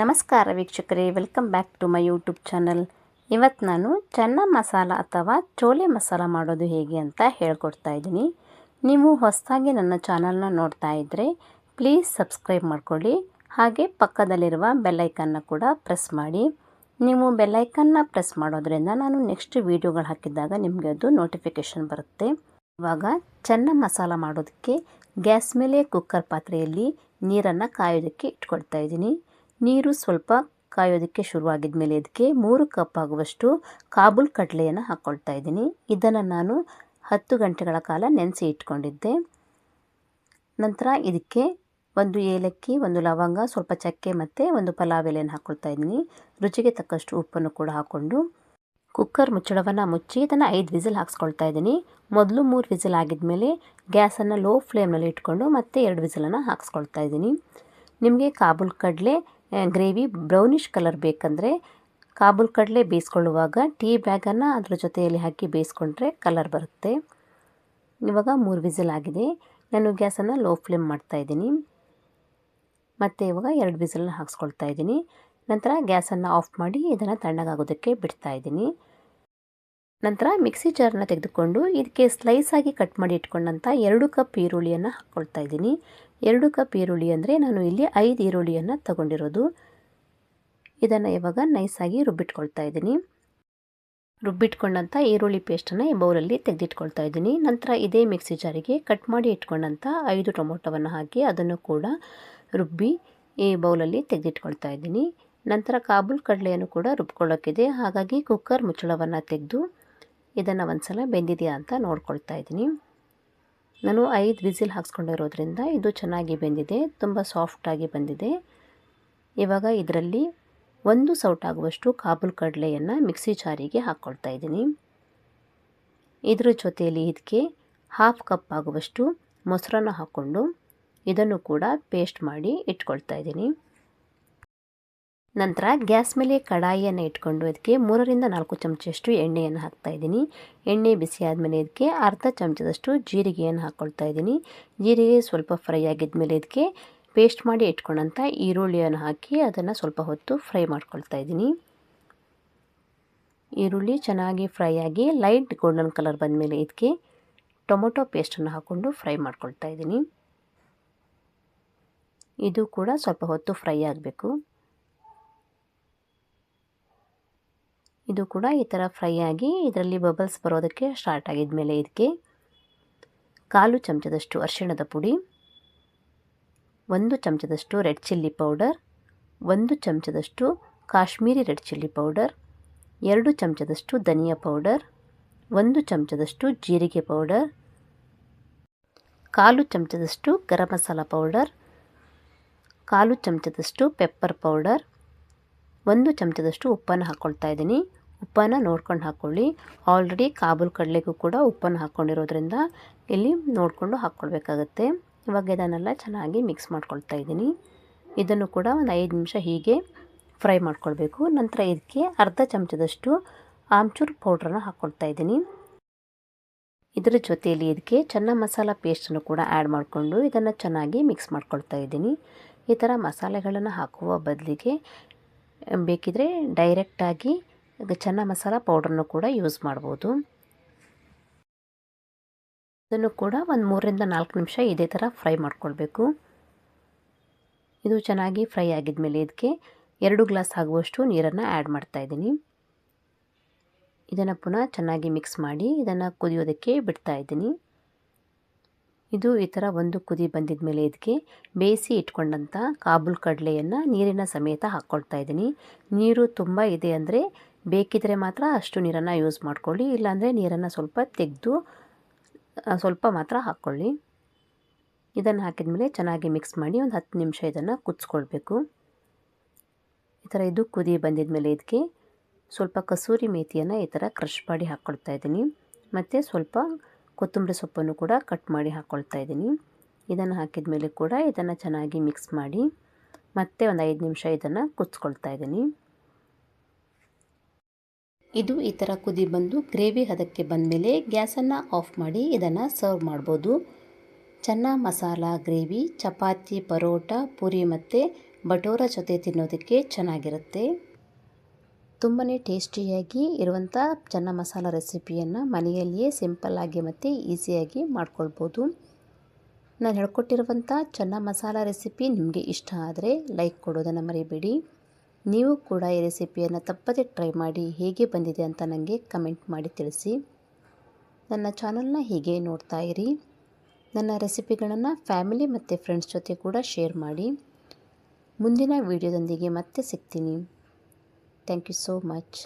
ನಮಸ್ಕಾರ ವೀಕ್ಷಕರೇ, welcome back to my YouTube channel. ಇವತ್ತು ನಾನು ಚೆನ್ನ ಮಸಾಲ ಅಥವಾ ಚೋಲೆ ಮಸಾಲ ಮಾಡೋದು ಹೇಗೆ ಅಂತ ಹೇಳ್ಕೊಡ್ತಾ ಇದ್ದೀನಿ. ನೀವು ಹೊಸದಾಗಿ ನನ್ನ ಚಾನಲ್ನ ನೋಡ್ತಾ ಇದ್ದರೆ ಪ್ಲೀಸ್ ಸಬ್ಸ್ಕ್ರೈಬ್ ಮಾಡ್ಕೊಳ್ಳಿ. ಹಾಗೆ ಪಕ್ಕದಲ್ಲಿರುವ ಬೆಲ್ಲೈಕನ್ನ ಕೂಡ ಪ್ರೆಸ್ ಮಾಡಿ. ನೀವು ಬೆಲ್ಲೈಕನ್ನ ಪ್ರೆಸ್ ಮಾಡೋದ್ರಿಂದ ನಾನು ನೆಕ್ಸ್ಟ್ ವೀಡಿಯೋಗಳು ಹಾಕಿದಾಗ ನಿಮಗೆ ಅದು ನೋಟಿಫಿಕೇಷನ್ ಬರುತ್ತೆ. ಇವಾಗ ಚೆನ್ನ ಮಸಾಲ ಮಾಡೋದಕ್ಕೆ ಗ್ಯಾಸ್ ಮೇಲೆ ಕುಕ್ಕರ್ ಪಾತ್ರೆಯಲ್ಲಿ ನೀರನ್ನು ಕಾಯೋದಕ್ಕೆ ಇಟ್ಕೊಳ್ತಾ ಇದ್ದೀನಿ. ನೀರು ಸ್ವಲ್ಪ ಕಾಯೋದಕ್ಕೆ ಶುರುವಾಗಿದ ಮೇಲೆ ಇದಕ್ಕೆ 3 ಕಪ್ ಆಗುವಷ್ಟು ಕಾಬೂಲ್ ಕಡಲೆಯನ್ನು ಹಾಕ್ಕೊಳ್ತಾ ಇದ್ದೀನಿ. ಇದನ್ನು ನಾನು 10 ಗಂಟೆಗಳ ಕಾಲ ನೆನೆಸಿ ಇಟ್ಕೊಂಡಿದ್ದೆ. ನಂತರ ಇದಕ್ಕೆ 1 ಏಲಕ್ಕಿ, 1 ಲವಂಗ, ಸ್ವಲ್ಪ ಚಕ್ಕೆ ಮತ್ತು 1 ಪಲಾವ್ ಎಲೆಯನ್ನು ಹಾಕ್ಕೊಳ್ತಾ ಇದ್ದೀನಿ. ರುಚಿಗೆ ತಕ್ಕಷ್ಟು ಉಪ್ಪನ್ನು ಕೂಡ ಹಾಕ್ಕೊಂಡು ಕುಕ್ಕರ್ ಮುಚ್ಚಳವನ್ನು ಮುಚ್ಚಿ ಇದನ್ನು 5 ವಿಸಿಲ್ ಹಾಕ್ಸ್ಕೊಳ್ತಾ ಇದ್ದೀನಿ. ಮೊದಲು 3 ವಿಸಿಲ್ ಆಗಿದ ಮೇಲೆ ಗ್ಯಾಸನ್ನು ಲೋ ಫ್ಲೇಮ್ನಲ್ಲಿ ಇಟ್ಕೊಂಡು ಮತ್ತೆ 2 ವಿಸಿಲನ್ನು ಹಾಕ್ಸ್ಕೊಳ್ತಾ ಇದ್ದೀನಿ. ನಿಮಗೆ ಕಾಬೂಲ್ ಕಡಲೆ ಗ್ರೇವಿ ಬ್ರೌನಿಷ್ ಕಲರ್ ಬೇಕಂದರೆ ಕಾಬೂಲ್ ಕಡಲೆ ಬೇಯಿಸ್ಕೊಳ್ಳುವಾಗ ಟೀ ಬ್ಯಾಗನ್ನು ಅದ್ರ ಜೊತೆಯಲ್ಲಿ ಹಾಕಿ ಬೇಯಿಸ್ಕೊಂಡ್ರೆ ಕಲರ್ ಬರುತ್ತೆ. ಇವಾಗ 3 ವಿಸಿಲ್ ಆಗಿದೆ. ನಾನು ಗ್ಯಾಸನ್ನು ಲೋ ಫ್ಲೇಮ್ ಮಾಡ್ತಾಯಿದ್ದೀನಿ. ಮತ್ತು ಇವಾಗ 2 ವಿಸಿಲನ್ನ ಹಾಕ್ಸ್ಕೊಳ್ತಾ ಇದ್ದೀನಿ. ನಂತರ ಗ್ಯಾಸನ್ನು ಆಫ್ ಮಾಡಿ ಇದನ್ನು ತಣ್ಣಗಾಗೋದಕ್ಕೆ ಬಿಡ್ತಾ ಇದ್ದೀನಿ. ನಂತರ ಮಿಕ್ಸಿ ಜಾರನ್ನ ತೆಗೆದುಕೊಂಡು ಇದಕ್ಕೆ ಸ್ಲೈಸ್ ಆಗಿ ಕಟ್ ಮಾಡಿ ಇಟ್ಕೊಂಡಂಥ 2 ಕಪ್ ಈರುಳ್ಳಿಯನ್ನು ಹಾಕ್ಕೊಳ್ತಾ ಇದ್ದೀನಿ. 2 ಕಪ್ ಈರುಳ್ಳಿ ಅಂದರೆ ನಾನು ಇಲ್ಲಿ 5 ಈರುಳ್ಳಿಯನ್ನು ತಗೊಂಡಿರೋದು. ಇದನ್ನು ಇವಾಗ ನೈಸಾಗಿ ರುಬ್ಬಿಟ್ಕೊಳ್ತಾ ಇದ್ದೀನಿ. ರುಬ್ಬಿಟ್ಕೊಂಡಂಥ ಈರುಳ್ಳಿ ಪೇಸ್ಟನ್ನು ಈ ಬೌಲಲ್ಲಿ ತೆಗೆದಿಟ್ಕೊಳ್ತಾ ಇದ್ದೀನಿ. ನಂತರ ಇದೇ ಮಿಕ್ಸಿ ಜಾರಿಗೆ ಕಟ್ ಮಾಡಿ ಇಟ್ಕೊಂಡಂಥ 5 ಟೊಮೊಟೊವನ್ನು ಹಾಕಿ ಅದನ್ನು ಕೂಡ ರುಬ್ಬಿ ಈ ಬೌಲಲ್ಲಿ ತೆಗೆದಿಟ್ಕೊಳ್ತಾ ಇದ್ದೀನಿ. ನಂತರ ಕಾಬೂಲ್ ಕಡಲೆಯನ್ನು ಕೂಡ ರುಬ್ಕೊಳ್ಳೋಕ್ಕಿದೆ. ಹಾಗಾಗಿ ಕುಕ್ಕರ್ ಮುಚ್ಚಳವನ್ನು ತೆಗೆದು ಇದನ್ನು ಒಂದು ಸಲ ಬೆಂದಿದೆಯಾ ಅಂತ ನೋಡ್ಕೊಳ್ತಾ ಇದ್ದೀನಿ. ನಾನು 5 ವಿಸಿಲ್ ಹಾಕ್ಸ್ಕೊಂಡಿರೋದ್ರಿಂದ ಇದು ಚೆನ್ನಾಗಿ ಬೆಂದಿದೆ, ತುಂಬ ಸಾಫ್ಟಾಗಿ ಬಂದಿದೆ. ಇವಾಗ ಇದರಲ್ಲಿ 1 ಸೌಟಾಗುವಷ್ಟು ಕಾಬೂಲ್ ಕಡಲೆಯನ್ನು ಮಿಕ್ಸಿ ಜಾರಿಗೆ ಹಾಕ್ಕೊಳ್ತಾ ಇದ್ದೀನಿ. ಇದ್ರ ಜೊತೆಯಲ್ಲಿ ಇದಕ್ಕೆ 1/2 ಕಪ್ ಆಗುವಷ್ಟು ಮೊಸರನ್ನು ಹಾಕ್ಕೊಂಡು ಇದನ್ನು ಕೂಡ ಪೇಸ್ಟ್ ಮಾಡಿ ಇಟ್ಕೊಳ್ತಾ ಇದ್ದೀನಿ. ನಂತರ ಗ್ಯಾಸ್ ಮೇಲೆ ಕಡಾಯಿಯನ್ನು ಇಟ್ಕೊಂಡು ಇದಕ್ಕೆ 3ರಿಂದ 4 ಚಮಚದಷ್ಟು ಎಣ್ಣೆಯನ್ನು ಹಾಕ್ತಾಯಿದ್ದೀನಿ. ಎಣ್ಣೆ ಬಿಸಿ ಆದಮೇಲೆ ಇದಕ್ಕೆ ಅರ್ಧ ಚಮಚದಷ್ಟು ಜೀರಿಗೆಯನ್ನು ಹಾಕ್ಕೊಳ್ತಾ ಇದ್ದೀನಿ. ಜೀರಿಗೆ ಸ್ವಲ್ಪ ಫ್ರೈ ಆಗಿದ ಮೇಲೆ ಇದಕ್ಕೆ ಪೇಸ್ಟ್ ಮಾಡಿ ಇಟ್ಕೊಂಡಂಥ ಈರುಳ್ಳಿಯನ್ನು ಹಾಕಿ ಅದನ್ನು ಸ್ವಲ್ಪ ಹೊತ್ತು ಫ್ರೈ ಮಾಡ್ಕೊಳ್ತಾ ಇದ್ದೀನಿ. ಈರುಳ್ಳಿ ಚೆನ್ನಾಗಿ ಫ್ರೈ ಆಗಿ ಲೈಟ್ ಗೋಲ್ಡನ್ ಕಲರ್ ಬಂದಮೇಲೆ ಇದಕ್ಕೆ ಟೊಮೊಟೊ ಪೇಸ್ಟನ್ನು ಹಾಕ್ಕೊಂಡು ಫ್ರೈ ಮಾಡ್ಕೊಳ್ತಾ ಇದ್ದೀನಿ. ಇದು ಕೂಡ ಸ್ವಲ್ಪ ಹೊತ್ತು ಫ್ರೈ ಆಗಬೇಕು. ಇದು ಕೂಡ ಈ ಥರ ಫ್ರೈ ಆಗಿ ಇದರಲ್ಲಿ ಬಬಲ್ಸ್ ಬರೋದಕ್ಕೆ ಸ್ಟಾರ್ಟ್ ಆಗಿದ ಮೇಲೆ ಇದಕ್ಕೆ 1/4 ಚಮಚದಷ್ಟು ಅರಿಶಿಣದ ಪುಡಿ, 1 ಚಮಚದಷ್ಟು ರೆಡ್ ಚಿಲ್ಲಿ ಪೌಡರ್, 1 ಚಮಚದಷ್ಟು ಕಾಶ್ಮೀರಿ ರೆಡ್ ಚಿಲ್ಲಿ ಪೌಡರ್, 2 ಚಮಚದಷ್ಟು ಧನಿಯಾ ಪೌಡರ್, 1 ಚಮಚದಷ್ಟು ಜೀರಿಗೆ ಪೌಡರ್, 1/4 ಚಮಚದಷ್ಟು ಗರಂ ಮಸಾಲ ಪೌಡರ್, 1/4 ಚಮಚದಷ್ಟು ಪೆಪ್ಪರ್ ಪೌಡರ್, 1 ಚಮಚದಷ್ಟು ಉಪ್ಪನ್ನು ಹಾಕ್ಕೊಳ್ತಾ ಇದ್ದೀನಿ. ಉಪ್ಪನ್ನು ನೋಡ್ಕೊಂಡು ಹಾಕ್ಕೊಳ್ಳಿ. ಆಲ್ರೆಡಿ ಕಾಬೂಲ್ ಕಡಲೆಗೂ ಕೂಡ ಉಪ್ಪನ್ನು ಹಾಕ್ಕೊಂಡಿರೋದ್ರಿಂದ ಇಲ್ಲಿ ನೋಡಿಕೊಂಡು ಹಾಕ್ಕೊಳ್ಬೇಕಾಗತ್ತೆ. ಇವಾಗ ಇದನ್ನೆಲ್ಲ ಚೆನ್ನಾಗಿ ಮಿಕ್ಸ್ ಮಾಡ್ಕೊಳ್ತಾ ಇದ್ದೀನಿ. ಇದನ್ನು ಕೂಡ ಒಂದು 5 ನಿಮಿಷ ಹೀಗೆ ಫ್ರೈ ಮಾಡ್ಕೊಳ್ಬೇಕು. ನಂತರ ಇದಕ್ಕೆ ಅರ್ಧ ಚಮಚದಷ್ಟು ಆಮ್ಚೂರ್ ಪೌಡ್ರನ್ನು ಹಾಕ್ಕೊಳ್ತಾ ಇದ್ದೀನಿ. ಇದರ ಜೊತೆಯಲ್ಲಿ ಇದಕ್ಕೆ ಚೆನ್ನ ಮಸಾಲ ಪೇಸ್ಟನ್ನು ಕೂಡ ಆ್ಯಡ್ ಮಾಡಿಕೊಂಡು ಇದನ್ನು ಚೆನ್ನಾಗಿ ಮಿಕ್ಸ್ ಮಾಡ್ಕೊಳ್ತಾ ಇದ್ದೀನಿ. ಈ ಥರ ಮಸಾಲೆಗಳನ್ನು ಹಾಕುವ ಬದಲಿಗೆ ಬೇಕಿದ್ರೆ ಡೈರೆಕ್ಟಾಗಿ ಚೆನ್ನ ಮಸಾಲ ಪೌಡ್ರನ್ನು ಕೂಡ ಯೂಸ್ ಮಾಡ್ಬೋದು. ಇದನ್ನು ಕೂಡ ಒಂದು 3ರಿಂದ 4 ನಿಮಿಷ ಇದೇ ಥರ ಫ್ರೈ ಮಾಡ್ಕೊಳ್ಬೇಕು. ಇದು ಚೆನ್ನಾಗಿ ಫ್ರೈ ಆಗಿದ ಮೇಲೆ ಇದಕ್ಕೆ 2 ಗ್ಲಾಸ್ ಆಗುವಷ್ಟು ನೀರನ್ನು ಆ್ಯಡ್ ಮಾಡ್ತಾ ಇದ್ದೀನಿ. ಇದನ್ನು ಪುನಃ ಚೆನ್ನಾಗಿ ಮಿಕ್ಸ್ ಮಾಡಿ ಇದನ್ನು ಕುದಿಯೋದಕ್ಕೆ ಬಿಡ್ತಾ ಇದ್ದೀನಿ. ಇದು ಈ ಥರ ಒಂದು ಕುದಿ ಬಂದಿದ ಮೇಲೆ ಇದಕ್ಕೆ ಬೇಯಿಸಿ ಇಟ್ಕೊಂಡಂಥ ಕಾಬೂಲ್ ಕಡಲೆಯನ್ನು ನೀರಿನ ಸಮೇತ ಹಾಕ್ಕೊಳ್ತಾ ಇದ್ದೀನಿ. ನೀರು ತುಂಬ ಇದೆ ಅಂದರೆ ಬೇಕಿದ್ರೆ ಮಾತ್ರ ಅಷ್ಟು ನೀರನ್ನು ಯೂಸ್ ಮಾಡ್ಕೊಳ್ಳಿ, ಇಲ್ಲಾಂದರೆ ನೀರನ್ನು ಸ್ವಲ್ಪ ತೆಗೆದು ಸ್ವಲ್ಪ ಮಾತ್ರ ಹಾಕ್ಕೊಳ್ಳಿ. ಇದನ್ನು ಹಾಕಿದ ಮೇಲೆ ಚೆನ್ನಾಗಿ ಮಿಕ್ಸ್ ಮಾಡಿ ಒಂದು 10 ನಿಮಿಷ ಇದನ್ನು ಕುದಿಸ್ಕೊಳ್ಬೇಕು. ಈ ಥರ ಇದು ಕುದಿ ಬಂದಿದ ಮೇಲೆ ಇದಕ್ಕೆ ಸ್ವಲ್ಪ ಕಸೂರಿ ಮೇಥಿಯನ್ನು ಈ ಥರ ಕ್ರಷ್ ಮಾಡಿ ಹಾಕ್ಕೊಳ್ತಾ ಇದ್ದೀನಿ. ಮತ್ತು ಸ್ವಲ್ಪ ಕೊತ್ತಂಬರಿ ಸೊಪ್ಪನ್ನು ಕೂಡ ಕಟ್ ಮಾಡಿ ಹಾಕ್ಕೊಳ್ತಾ ಇದ್ದೀನಿ. ಇದನ್ನು ಹಾಕಿದ ಮೇಲೆ ಕೂಡ ಇದನ್ನು ಚೆನ್ನಾಗಿ ಮಿಕ್ಸ್ ಮಾಡಿ ಮತ್ತೆ ಒಂದು 5 ನಿಮಿಷ ಇದನ್ನು ಕುದಿಸ್ಕೊಳ್ತಾ ಇದ್ದೀನಿ. ಇದು ಈ ಥರ ಕುದಿ ಬಂದು ಗ್ರೇವಿ ಹದಕ್ಕೆ ಬಂದಮೇಲೆ ಗ್ಯಾಸನ್ನು ಆಫ್ ಮಾಡಿ ಇದನ್ನು ಸರ್ವ್ ಮಾಡ್ಬೋದು. ಚೆನ್ನ ಮಸಾಲ ಗ್ರೇವಿ ಚಪಾತಿ, ಪರೋಟ, ಪೂರಿ ಮತ್ತು ಭಟೋರ ಜೊತೆ ತಿನ್ನೋದಕ್ಕೆ ಚೆನ್ನಾಗಿರುತ್ತೆ. ತುಂಬಾ ಟೇಸ್ಟಿಯಾಗಿ ಇರುವಂಥ ಚೆನ್ನ ಮಸಾಲ ರೆಸಿಪಿಯನ್ನು ಮನೆಯಲ್ಲಿಯೇ ಸಿಂಪಲ್ಲಾಗಿ ಮತ್ತು ಈಸಿಯಾಗಿ ಮಾಡ್ಕೊಳ್ಬೋದು. ನಾನು ಹೇಳ್ಕೊಟ್ಟಿರುವಂಥ ಚೆನ್ನ ಮಸಾಲ ರೆಸಿಪಿ ನಿಮಗೆ ಇಷ್ಟ ಆದರೆ ಲೈಕ್ ಕೊಡೋದನ್ನು ಮರಿಬೇಡಿ. ನೀವು ಕೂಡ ಈ ರೆಸಿಪಿಯನ್ನು ತಪ್ಪದೆ ಟ್ರೈ ಮಾಡಿ ಹೇಗೆ ಬಂದಿದೆ ಅಂತ ನನಗೆ ಕಮೆಂಟ್ ಮಾಡಿ ತಿಳಿಸಿ. ನನ್ನ ಚಾನಲ್ನ ಹೀಗೆ ನೋಡ್ತಾ ಇರಿ. ನನ್ನ ರೆಸಿಪಿಗಳನ್ನು ಫ್ಯಾಮಿಲಿ ಮತ್ತು ಫ್ರೆಂಡ್ಸ್ ಜೊತೆ ಕೂಡ ಶೇರ್ ಮಾಡಿ. ಮುಂದಿನ ವಿಡಿಯೋದೊಂದಿಗೆ ಮತ್ತೆ ಸಿಗ್ತೀನಿ. Thank you so much.